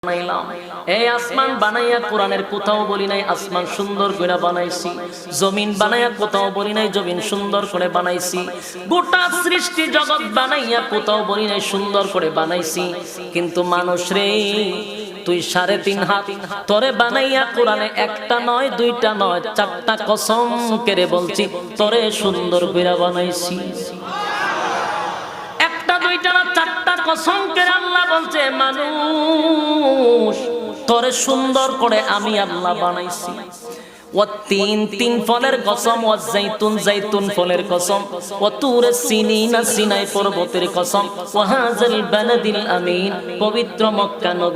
বানাইলাম। এই আসমান বানাইয়া কোরআনের কোথাও বলি নাই আসমান সুন্দর করে বানাইছি, জমিন বানাইয়া কোথাও বলি নাই জমিন সুন্দর করে বানাইছি, গোটা সৃষ্টি জগৎ বানাইয়া কোথাও বলি নাই সুন্দর করে বানাইছি। কিন্তু মানুষ রে, তুই 3.5 হাত তোরে বানাইয়া কোরআনে একটা নয় দুইটা নয় 4টা কসম করে বলছি তোরে সুন্দর করে বানাইছি। একটা দুইটা না 4টা কসম করে আল্লাহ বলছে মানুষ তোরে সুন্দর করে আমি আল্লাহ বানাইছি। তিন ফলের কসম, জাইতুন ফলের কসম, তুরে সিনিনা সিনাই পর্বতের কসম, হাযাল বালাদিল আমিন পবিত্র মক্কা নগরী।